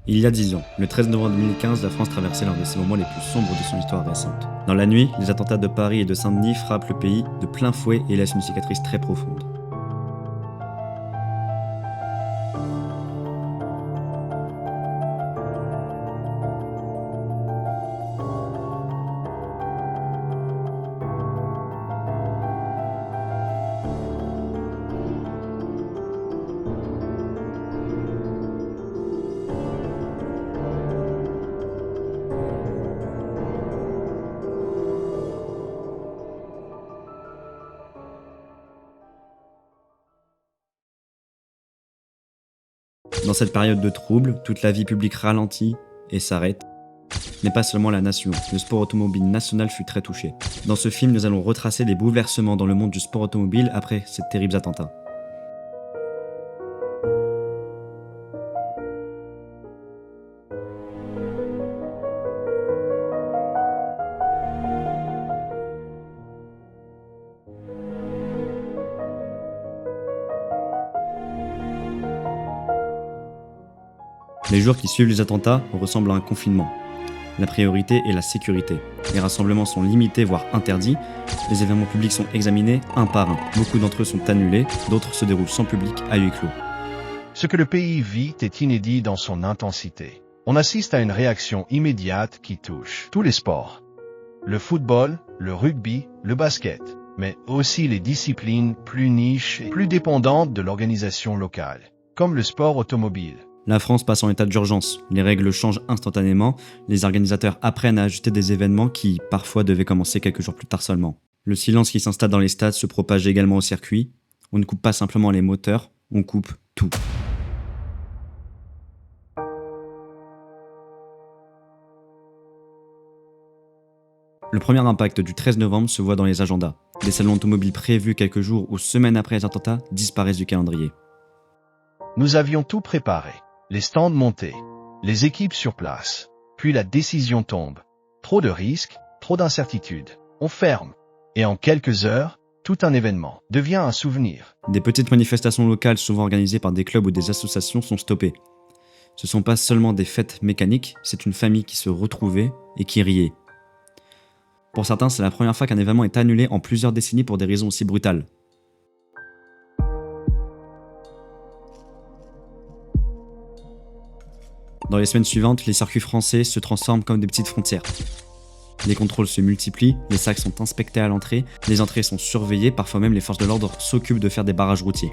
Il y a 10 ans, le 13 novembre 2015, la France traversait l'un de ses moments les plus sombres de son histoire récente. Dans la nuit, les attentats de Paris et de Saint-Denis frappent le pays de plein fouet et laissent une cicatrice très profonde. Dans cette période de trouble, toute la vie publique ralentit et s'arrête. Mais pas seulement la nation, le sport automobile national fut très touché. Dans ce film, nous allons retracer les bouleversements dans le monde du sport automobile après ces terribles attentats. Les jours qui suivent les attentats ressemblent à un confinement. La priorité est la sécurité. Les rassemblements sont limités, voire interdits. Les événements publics sont examinés un par un. Beaucoup d'entre eux sont annulés, d'autres se déroulent sans public à huis clos. Ce que le pays vit est inédit dans son intensité. On assiste à une réaction immédiate qui touche tous les sports. Le football, le rugby, le basket, mais aussi les disciplines plus niches et plus dépendantes de l'organisation locale, comme le sport automobile. La France passe en état d'urgence, les règles changent instantanément, les organisateurs apprennent à ajuster des événements qui, parfois, devaient commencer quelques jours plus tard seulement. Le silence qui s'installe dans les stades se propage également au circuit. On ne coupe pas simplement les moteurs, on coupe tout. Le premier impact du 13 novembre se voit dans les agendas. Les salons automobiles prévus quelques jours ou semaines après les attentats disparaissent du calendrier. Nous avions tout préparé. Les stands montés, les équipes sur place. Puis la décision tombe. Trop de risques, trop d'incertitudes. On ferme. Et en quelques heures, tout un événement devient un souvenir. Des petites manifestations locales souvent organisées par des clubs ou des associations sont stoppées. Ce ne sont pas seulement des fêtes mécaniques, c'est une famille qui se retrouvait et qui riait. Pour certains, c'est la première fois qu'un événement est annulé en plusieurs décennies pour des raisons aussi brutales. Dans les semaines suivantes, les circuits français se transforment comme des petites frontières. Les contrôles se multiplient, les sacs sont inspectés à l'entrée, les entrées sont surveillées, parfois même les forces de l'ordre s'occupent de faire des barrages routiers.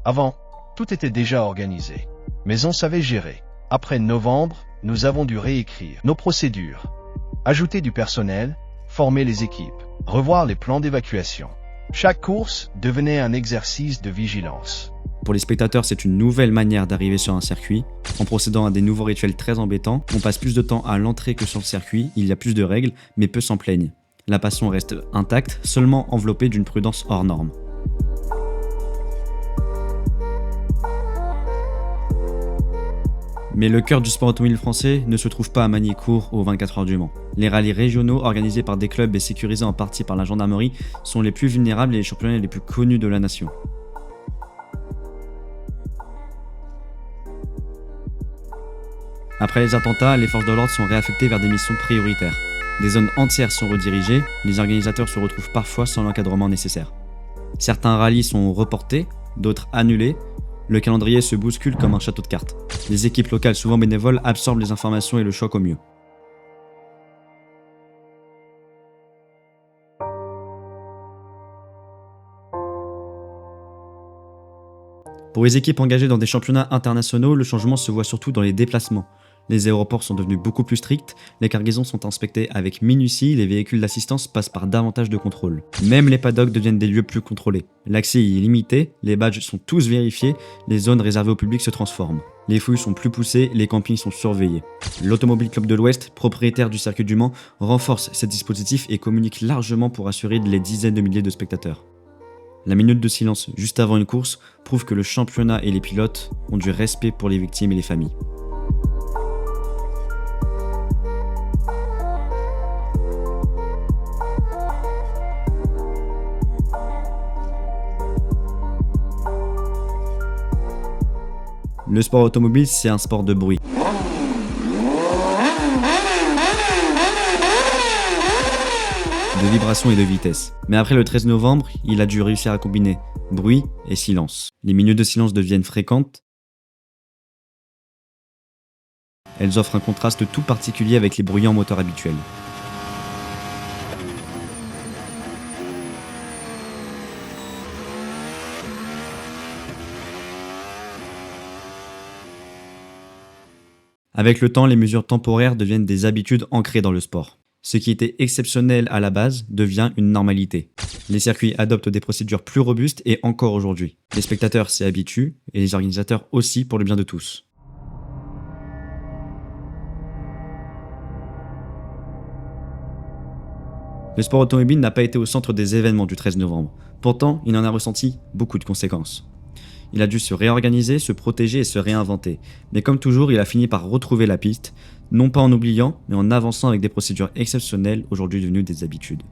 Avant, tout était déjà organisé. Mais on savait gérer. Après novembre, nous avons dû réécrire nos procédures, ajouter du personnel, former les équipes, revoir les plans d'évacuation. Chaque course devenait un exercice de vigilance. Pour les spectateurs, c'est une nouvelle manière d'arriver sur un circuit. En procédant à des nouveaux rituels très embêtants, on passe plus de temps à l'entrée que sur le circuit, il y a plus de règles, mais peu s'en plaignent. La passion reste intacte, seulement enveloppée d'une prudence hors norme. Mais le cœur du sport automobile français ne se trouve pas à Magny-Cours aux 24 heures du Mans. Les rallyes régionaux, organisés par des clubs et sécurisés en partie par la gendarmerie, sont les plus vulnérables et les championnats les plus connus de la nation. Après les attentats, les forces de l'ordre sont réaffectées vers des missions prioritaires. Des zones entières sont redirigées, les organisateurs se retrouvent parfois sans l'encadrement nécessaire. Certains rallyes sont reportés, d'autres annulés. Le calendrier se bouscule comme un château de cartes. Les équipes locales, souvent bénévoles, absorbent les informations et le choc au mieux. Pour les équipes engagées dans des championnats internationaux, le changement se voit surtout dans les déplacements. Les aéroports sont devenus beaucoup plus stricts, les cargaisons sont inspectées avec minutie, les véhicules d'assistance passent par davantage de contrôles. Même les paddocks deviennent des lieux plus contrôlés. L'accès y est limité, les badges sont tous vérifiés, les zones réservées au public se transforment. Les fouilles sont plus poussées, les campings sont surveillés. L'Automobile Club de l'Ouest, propriétaire du circuit du Mans, renforce ces dispositifs et communique largement pour assurer les dizaines de milliers de spectateurs. La minute de silence juste avant une course prouve que le championnat et les pilotes ont du respect pour les victimes et les familles. Le sport automobile, c'est un sport de bruit. De vibration et de vitesse. Mais après le 13 novembre, il a dû réussir à combiner bruit et silence. Les minutes de silence deviennent fréquentes. Elles offrent un contraste tout particulier avec les bruyants moteurs habituels. Avec le temps, les mesures temporaires deviennent des habitudes ancrées dans le sport. Ce qui était exceptionnel à la base devient une normalité. Les circuits adoptent des procédures plus robustes et encore aujourd'hui. Les spectateurs s'y habituent et les organisateurs aussi pour le bien de tous. Le sport automobile n'a pas été au centre des événements du 13 novembre. Pourtant, il en a ressenti beaucoup de conséquences. Il a dû se réorganiser, se protéger et se réinventer. Mais comme toujours, il a fini par retrouver la piste, non pas en oubliant, mais en avançant avec des procédures exceptionnelles aujourd'hui devenues des habitudes.